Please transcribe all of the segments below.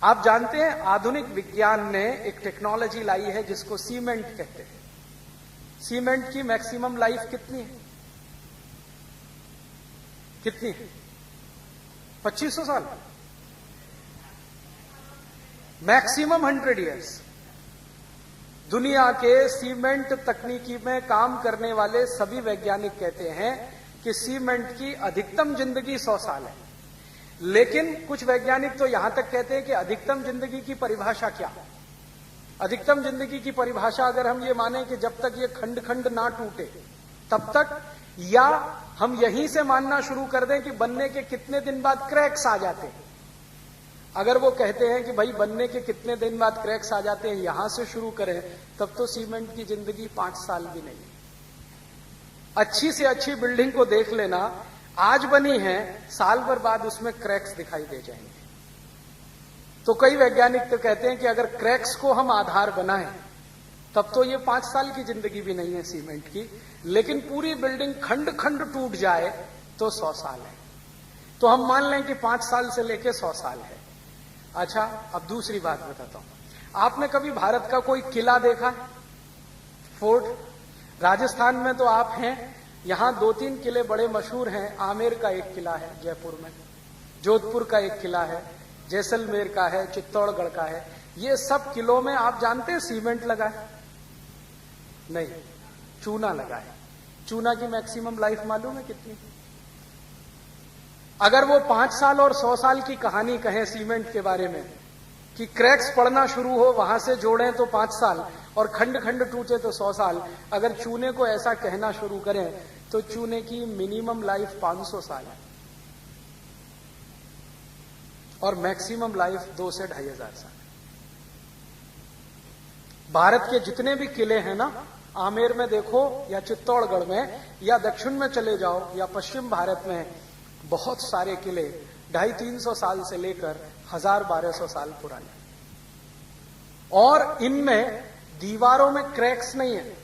आप जानते हैं आधुनिक विज्ञान ने एक टेक्नोलॉजी लाई है जिसको सीमेंट कहते हैं। सीमेंट की मैक्सिमम लाइफ कितनी है? कितनी है? 2500 साल, मैक्सिमम 100 इयर्स। दुनिया के सीमेंट तकनीकी में काम करने वाले सभी वैज्ञानिक कहते हैं कि सीमेंट की अधिकतम जिंदगी 100 साल है। लेकिन कुछ वैज्ञानिक तो यहां तक कहते हैं कि अधिकतम जिंदगी की परिभाषा क्या? अधिकतम जिंदगी की परिभाषा अगर हम ये माने कि जब तक ये खंड खंड ना टूटे तब तक, या हम यहीं से मानना शुरू कर दें कि बनने के कितने दिन बाद क्रैक्स आ जाते हैं। अगर वो कहते हैं कि भाई बनने के कितने दिन बाद क्रैक्स आ जाते हैं, यहां से शुरू करें, तब तो सीमेंट की जिंदगी 5 साल भी नहीं। अच्छी से अच्छी बिल्डिंग को देख लेना, आज बनी है, साल भर बाद उसमें क्रैक्स दिखाई दे जाएंगे। तो कई वैज्ञानिक तो कहते हैं कि अगर क्रैक्स को हम आधार बनाएं तब तो ये 5 साल की जिंदगी भी नहीं है सीमेंट की, लेकिन पूरी बिल्डिंग खंड खंड टूट जाए तो 100 साल है। तो हम मान लें कि 5 साल से लेकर 100 साल है। अच्छा, अब दूसरी बात बताता हूं। आपने कभी भारत का कोई किला देखा है? फोर्ट? राजस्थान में तो आप हैं, यहां 2-3 किले बड़े मशहूर हैं। आमेर का एक किला है जयपुर में, जोधपुर का एक किला है, जैसलमेर का है, चित्तौड़गढ़ का है। ये सब किलों में आप जानते हैं सीमेंट लगा है? नहीं, चूना लगा है। चूना की मैक्सिमम लाइफ मालूम है कितनी? अगर वो 5 साल और 100 साल की कहानी कहें सीमेंट के बारे में कि क्रैक्स पड़ना शुरू हो, वहां से जोड़ें तो 5 साल और खंड खंड टूटे तो 100 साल, अगर चूने को ऐसा कहना शुरू करें तो चूने की मिनिमम लाइफ 500 साल है और मैक्सिमम लाइफ 2 से 2500 साल। भारत के जितने भी किले हैं ना, आमेर में देखो या चित्तौड़गढ़ में या दक्षिण में चले जाओ या पश्चिम भारत में, बहुत सारे किले 250-300 साल से लेकर 1000-1200 साल पुराने, और इनमें दीवारों में क्रैक्स नहीं है।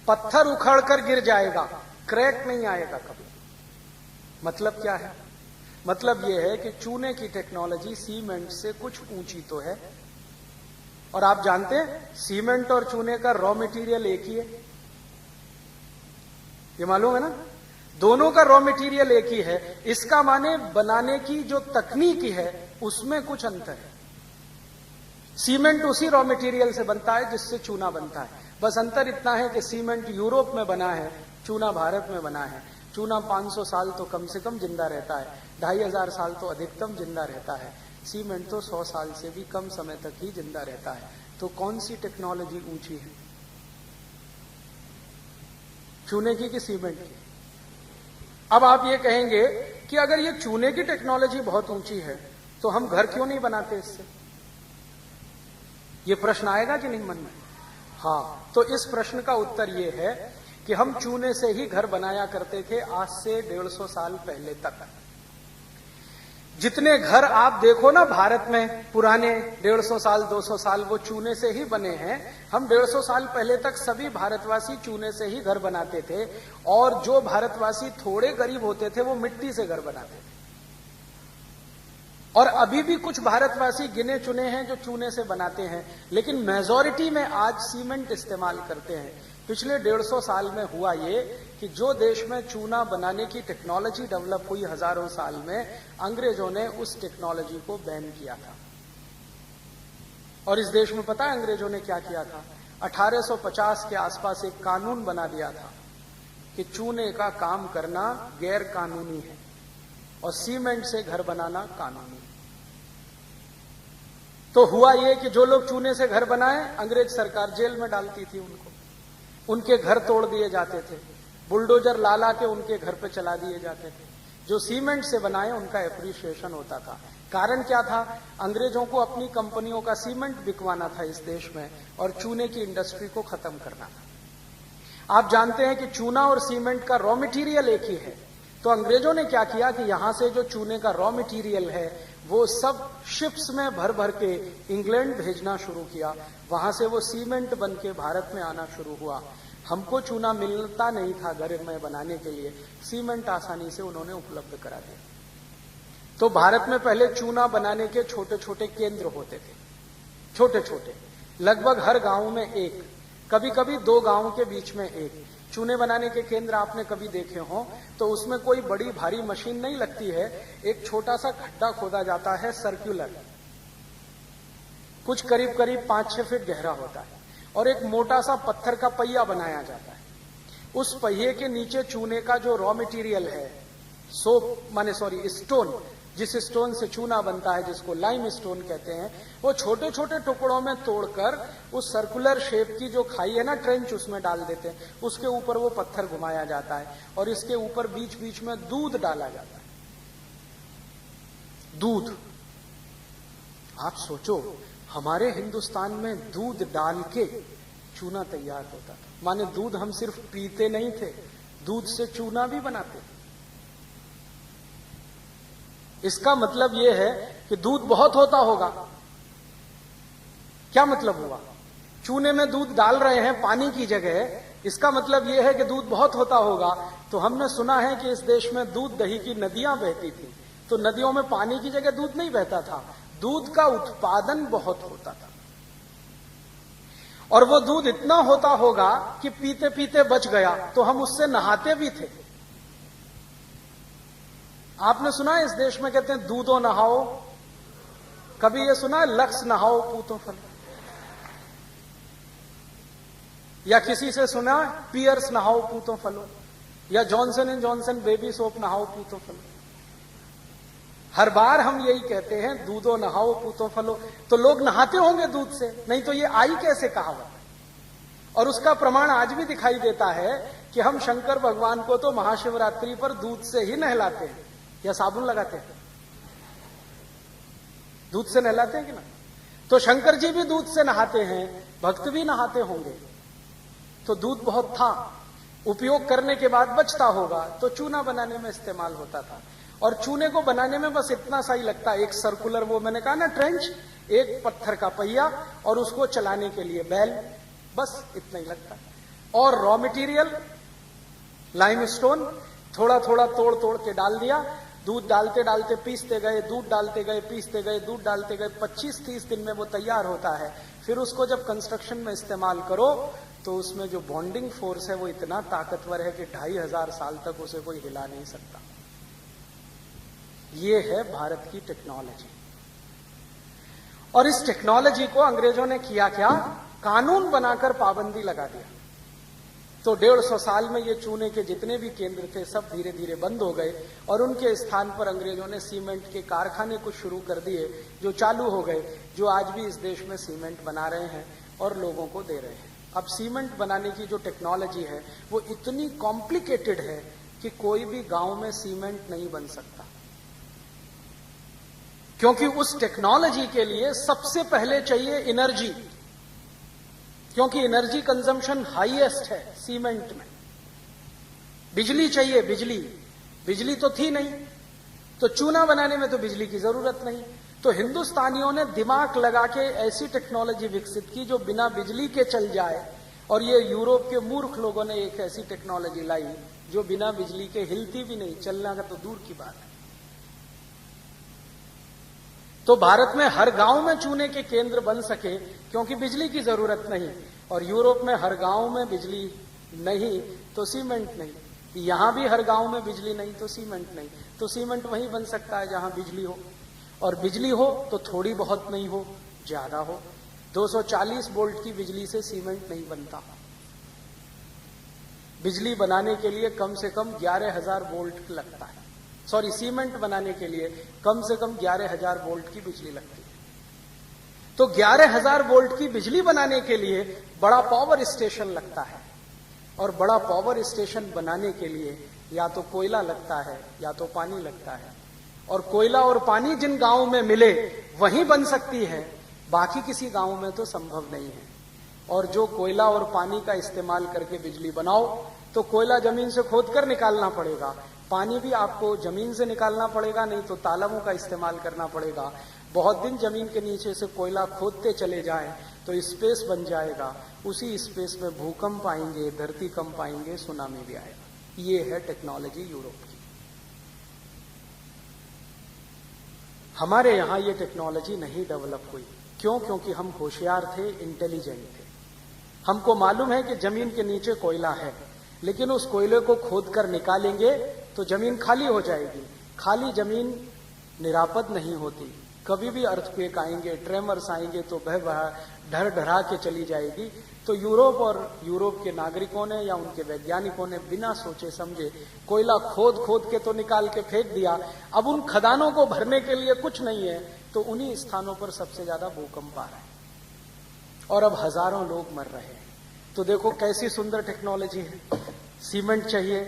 पत्थर उखड़कर गिर जाएगा, क्रैक नहीं आएगा कभी। मतलब क्या है? मतलब यह है कि चूने की टेक्नोलॉजी सीमेंट से कुछ ऊंची तो है। और आप जानते हैं सीमेंट और चूने का रॉ मटेरियल एक ही है, ये मालूम है ना? दोनों का रॉ मटेरियल एक ही है। इसका माने बनाने की जो तकनीकी है उसमें कुछ अंतर है। सीमेंट उसी रॉ मटेरियल से बनता है जिससे चूना बनता है, बस अंतर इतना है कि सीमेंट यूरोप में बना है, चूना भारत में बना है। चूना 500 साल तो कम से कम जिंदा रहता है, 2500 साल तो अधिकतम जिंदा रहता है। सीमेंट तो 100 साल से भी कम समय तक ही जिंदा रहता है। तो कौन सी टेक्नोलॉजी ऊंची है, चूने की कि सीमेंट की? अब आप ये कहेंगे कि अगर ये चूने की टेक्नोलॉजी बहुत ऊंची है तो हम घर क्यों नहीं बनाते इससे? ये प्रश्न आएगा कि नहीं मन में? हाँ, तो इस प्रश्न का उत्तर ये है कि हम चूने से ही घर बनाया करते थे आज से 150 साल पहले तक। जितने घर आप देखो ना भारत में पुराने 150 साल 200 साल, वो चूने से ही बने हैं। हम 150 साल पहले तक सभी भारतवासी चूने से ही घर बनाते थे, और जो भारतवासी थोड़े गरीब होते थे वो मिट्टी से घर बनाते थे। और अभी भी कुछ भारतवासी गिने चुने हैं जो चूने से बनाते हैं, लेकिन मेजॉरिटी में आज सीमेंट इस्तेमाल करते हैं। पिछले 150 साल में हुआ ये कि जो देश में चूना बनाने की टेक्नोलॉजी डेवलप हुई हजारों साल में, अंग्रेजों ने उस टेक्नोलॉजी को बैन किया था। और इस देश में पता है अंग्रेजों ने क्या किया था? 1850 के आसपास एक कानून बना दिया था कि चूने का काम करना गैर कानूनी है और सीमेंट से घर बनाना कानूनी है। तो हुआ ये कि जो लोग चूने से घर बनाए, अंग्रेज सरकार जेल में डालती थी उनको, उनके घर तोड़ दिए जाते थे, बुलडोजर ला ला के उनके घर पे चला दिए जाते थे। जो सीमेंट से बनाए उनका एप्रिसिएशन होता था। कारण क्या था? अंग्रेजों को अपनी कंपनियों का सीमेंट बिकवाना था इस देश में और चूने की इंडस्ट्री को खत्म करना था। आप जानते हैं कि चूना और सीमेंट का रॉ मटेरियल एक ही है। तो अंग्रेजों ने क्या किया कि यहां से जो चूने का रॉ मटेरियल है वो सब शिप्स में भर भर के इंग्लैंड भेजना शुरू किया। वहां से वो सीमेंट बन के भारत में आना शुरू हुआ। हमको चूना मिलता नहीं था घर में बनाने के लिए, सीमेंट आसानी से उन्होंने उपलब्ध करा दिया। तो भारत में पहले चूना बनाने के छोटे छोटे केंद्र होते थे, छोटे छोटे, लगभग हर गांव में एक, कभी कभी 2 गांव के बीच में एक चूने बनाने के केंद्र आपने कभी देखे हो तो उसमें कोई बड़ी भारी मशीन नहीं लगती है, एक छोटा सा खड्डा खोदा जाता है सर्कुलर, कुछ करीब करीब 5-6 फीट गहरा होता है, और एक मोटा सा पत्थर का पहिया बनाया जाता है। उस पहिए के नीचे चूने का जो रॉ मटेरियल है, स्टोन, जिस स्टोन से चूना बनता है, जिसको लाइम स्टोन कहते हैं, वो छोटे छोटे टुकड़ों में तोड़कर उस सर्कुलर शेप की जो खाई है ना, ट्रेंच, उसमें डाल देते हैं। उसके ऊपर वो पत्थर घुमाया जाता है और इसके ऊपर बीच बीच में दूध डाला जाता है। दूध, आप सोचो, हमारे हिंदुस्तान में दूध डाल के चूना तैयार होता था। माने दूध हम सिर्फ पीते नहीं थे, दूध से चूना भी बनाते थे। इसका मतलब यह है कि दूध बहुत होता होगा। क्या मतलब हुआ? चूने में दूध डाल रहे हैं पानी की जगह, इसका मतलब यह है कि दूध बहुत होता होगा। तो हमने सुना है कि इस देश में दूध दही की नदियां बहती थी, तो नदियों में पानी की जगह दूध नहीं बहता था, दूध का उत्पादन बहुत होता था। और वो दूध इतना होता होगा कि पीते पीते बच गया तो हम उससे नहाते भी थे। आपने सुना है इस देश में कहते हैं दूधो नहाओ, कभी ये सुना है लक्स नहाओ पूतो फल, या किसी से सुना पियर्स नहाओ पूतो फलो, या Johnson and Johnson baby soap नहाओ पूतो फलो? हर बार हम यही कहते हैं दूधो नहाओ पूतो फलो। तो लोग नहाते होंगे दूध से, नहीं तो ये आई कैसे कहावत? और उसका प्रमाण आज भी दिखाई देता है कि हम शंकर भगवान को तो महाशिवरात्रि पर दूध से ही नहलाते हैं, या साबुन लगाते हैं, दूध से नहलाते हैं कि ना? तो शंकर जी भी दूध से नहाते हैं, भक्त भी नहाते होंगे। तो दूध बहुत था, उपयोग करने के बाद बचता होगा, तो चूना बनाने में इस्तेमाल होता था। और चूने को बनाने में बस इतना सा ही लगता है, एक सर्कुलर, वो मैंने कहा ना ट्रेंच, एक पत्थर का पहिया और उसको चलाने के लिए बैल, बस इतना ही लगता है। और रॉ मटेरियल लाइमस्टोन थोड़ा थोड़ा तोड़ तोड़ के डाल दिया, दूध डालते डालते पीसते गए, दूध डालते गए, पीसते गए, दूध डालते गए, 25-30 दिन में वो तैयार होता है। फिर उसको जब कंस्ट्रक्शन में इस्तेमाल करो तो उसमें जो बॉन्डिंग फोर्स है वो इतना ताकतवर है कि 2500 साल तक उसे कोई हिला नहीं सकता। ये है भारत की टेक्नोलॉजी। और इस टेक्नोलॉजी को अंग्रेजों ने किया क्या? कानून बनाकर पाबंदी लगा दिया। तो 150 साल में ये चूने के जितने भी केंद्र थे सब धीरे धीरे बंद हो गए, और उनके स्थान पर अंग्रेजों ने सीमेंट के कारखाने कुछ शुरू कर दिए, जो चालू हो गए, जो आज भी इस देश में सीमेंट बना रहे हैं और लोगों को दे रहे हैं। अब सीमेंट बनाने की जो टेक्नोलॉजी है वो इतनी कॉम्प्लिकेटेड है कि कोई भी गांव में सीमेंट नहीं बन सकता, क्योंकि उस टेक्नोलॉजी के लिए सबसे पहले चाहिए एनर्जी, क्योंकि एनर्जी कंजम्पशन हाईएस्ट है सीमेंट में। बिजली चाहिए, बिजली तो थी नहीं, तो चूना बनाने में तो बिजली की जरूरत नहीं। तो हिंदुस्तानियों ने दिमाग लगा के ऐसी टेक्नोलॉजी विकसित की जो बिना बिजली के चल जाए, और ये यूरोप के मूर्ख लोगों ने एक ऐसी टेक्नोलॉजी लाई जो बिना बिजली के हिलती भी नहीं, चलना का तो दूर की बात है। तो भारत में हर गांव में चूने के केंद्र बन सके क्योंकि बिजली की जरूरत नहीं, और यूरोप में हर गांव में बिजली नहीं तो सीमेंट नहीं, यहां भी हर गांव में बिजली नहीं तो सीमेंट नहीं। तो सीमेंट वहीं बन सकता है जहां बिजली हो, और बिजली हो तो थोड़ी बहुत नहीं हो, ज्यादा हो। 240 वोल्ट की बिजली से सीमेंट नहीं बनता। बिजली बनाने के लिए कम से कम 11,000 वोल्ट लगता है। सीमेंट बनाने के लिए कम से कम 11,000 वोल्ट की बिजली लगती है। तो 11,000 वोल्ट की बिजली बनाने के लिए बड़ा पावर स्टेशन लगता है, और बड़ा पावर स्टेशन बनाने के लिए या तो कोयला लगता है या तो पानी लगता है, और कोयला और पानी जिन गांवों में मिले वहीं बन सकती है, बाकी किसी गांव में तो संभव नहीं है। और जो कोयला और पानी का इस्तेमाल करके बिजली बनाओ तो कोयला जमीन से खोदकर निकालना पड़ेगा, पानी भी आपको जमीन से निकालना पड़ेगा, नहीं तो तालाबों का इस्तेमाल करना पड़ेगा। बहुत दिन जमीन के नीचे से कोयला खोदते चले जाएं तो स्पेस बन जाएगा, उसी स्पेस में भूकंप आएंगे, धरती कंप आएंगे, सुनामी भी आएगा। ये है टेक्नोलॉजी यूरोप की। हमारे यहां ये टेक्नोलॉजी नहीं डेवलप हुई। क्यों? क्योंकि हम होशियार थे, इंटेलिजेंट थे। हमको मालूम है कि जमीन के नीचे कोयला है, लेकिन उस कोयले को खोदकर निकालेंगे तो जमीन खाली हो जाएगी। खाली जमीन निरापद नहीं होती, कभी भी अर्थक्वेक आएंगे, ट्रेमर्स आएंगे तो ढर ढरा के चली जाएगी। तो यूरोप और यूरोप के नागरिकों ने या उनके वैज्ञानिकों ने बिना सोचे समझे कोयला खोद खोद के तो निकाल के फेंक दिया। अब उन खदानों को भरने के लिए कुछ नहीं है, तो उन्हीं स्थानों पर सबसे ज्यादा भूकंप आ रहा है और अब हजारों लोग मर रहे हैं। तो देखो कैसी सुंदर टेक्नोलॉजी है। सीमेंट चाहिए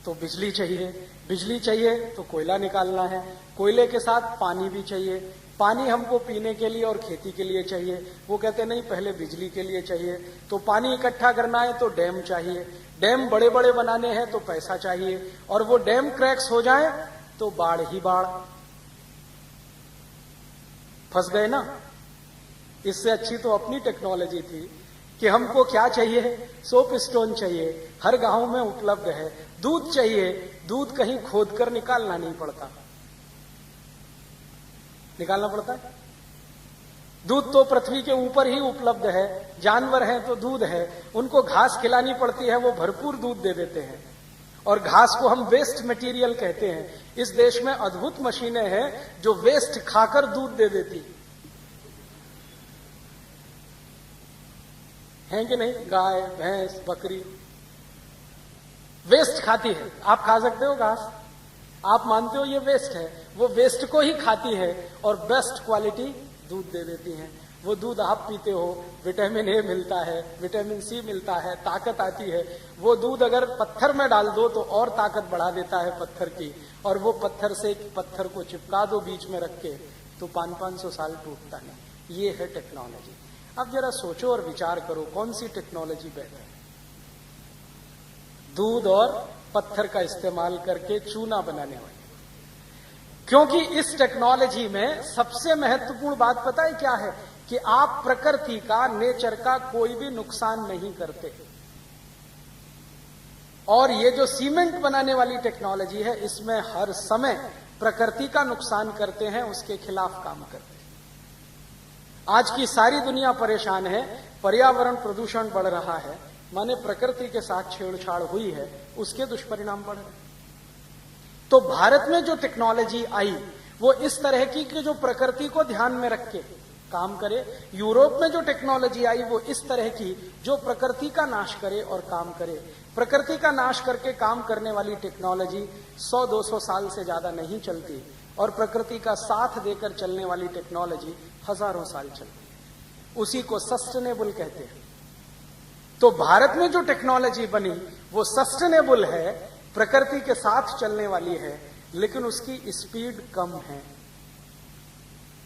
तो बिजली चाहिए, बिजली चाहिए तो कोयला निकालना है, कोयले के साथ पानी भी चाहिए, पानी हमको पीने के लिए और खेती के लिए चाहिए। वो कहते नहीं पहले बिजली के लिए चाहिए, तो पानी इकट्ठा करना है तो डैम चाहिए, डैम बड़े बड़े बनाने हैं तो पैसा चाहिए, और वो डैम क्रैक्स हो जाए तो बाढ़ ही बाढ़। फंस गए ना। इससे अच्छी तो अपनी टेक्नोलॉजी थी कि हमको क्या चाहिए, सोप स्टोन चाहिए, हर गांव में उपलब्ध है। दूध चाहिए, दूध कहीं खोदकर निकालना नहीं पड़ता, निकालना पड़ता है। दूध तो पृथ्वी के ऊपर ही उपलब्ध है, जानवर हैं तो दूध है, उनको घास खिलानी पड़ती है, वो भरपूर दूध दे देते हैं। और घास को हम वेस्ट मटेरियल कहते हैं। इस देश में अद्भुत मशीनें हैं जो वेस्ट खाकर दूध दे देती हैं कि नहीं। गाय, भैंस, बकरी वेस्ट खाती है। आप खा सकते हो घास, आप मानते हो ये वेस्ट है, वो वेस्ट को ही खाती है और बेस्ट क्वालिटी दूध दे देती हैं। वो दूध आप पीते हो, विटामिन ए मिलता है, विटामिन सी मिलता है, ताकत आती है। वो दूध अगर पत्थर में डाल दो तो और ताकत बढ़ा देता है पत्थर की, और वो पत्थर से पत्थर को चिपका दो बीच में रख के तो 500-500 साल टूटता नहीं। ये है टेक्नोलॉजी। अब जरा सोचो और विचार करो कौन सी टेक्नोलॉजी बेहतर है। दूध और पत्थर का इस्तेमाल करके चूना बनाने वाली। क्योंकि इस टेक्नोलॉजी में सबसे महत्वपूर्ण बात पता है क्या है, कि आप प्रकृति का, नेचर का कोई भी नुकसान नहीं करते। और ये जो सीमेंट बनाने वाली टेक्नोलॉजी है, इसमें हर समय प्रकृति का नुकसान करते हैं, उसके खिलाफ काम करते हैं। आज की सारी दुनिया परेशान है, पर्यावरण प्रदूषण बढ़ रहा है, माने प्रकृति के साथ छेड़छाड़ हुई है, उसके दुष्परिणाम बढ़ रहे। तो भारत में जो टेक्नोलॉजी आई वो इस तरह की कि जो प्रकृति को ध्यान में रख के काम करे। यूरोप में जो टेक्नोलॉजी आई वो इस तरह की जो प्रकृति का नाश करे और काम करे। प्रकृति का नाश करके काम करने वाली टेक्नोलॉजी 100-200 साल से ज्यादा नहीं चलती, और प्रकृति का साथ देकर चलने वाली टेक्नोलॉजी हजारों साल चलती है। उसी को सस्टेनेबल कहते हैं। तो भारत में जो टेक्नोलॉजी बनी वो सस्टेनेबल है, प्रकृति के साथ चलने वाली है, लेकिन उसकी स्पीड कम है।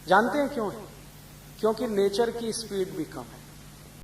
जानते हैं क्यों है? क्योंकि नेचर की स्पीड भी कम है।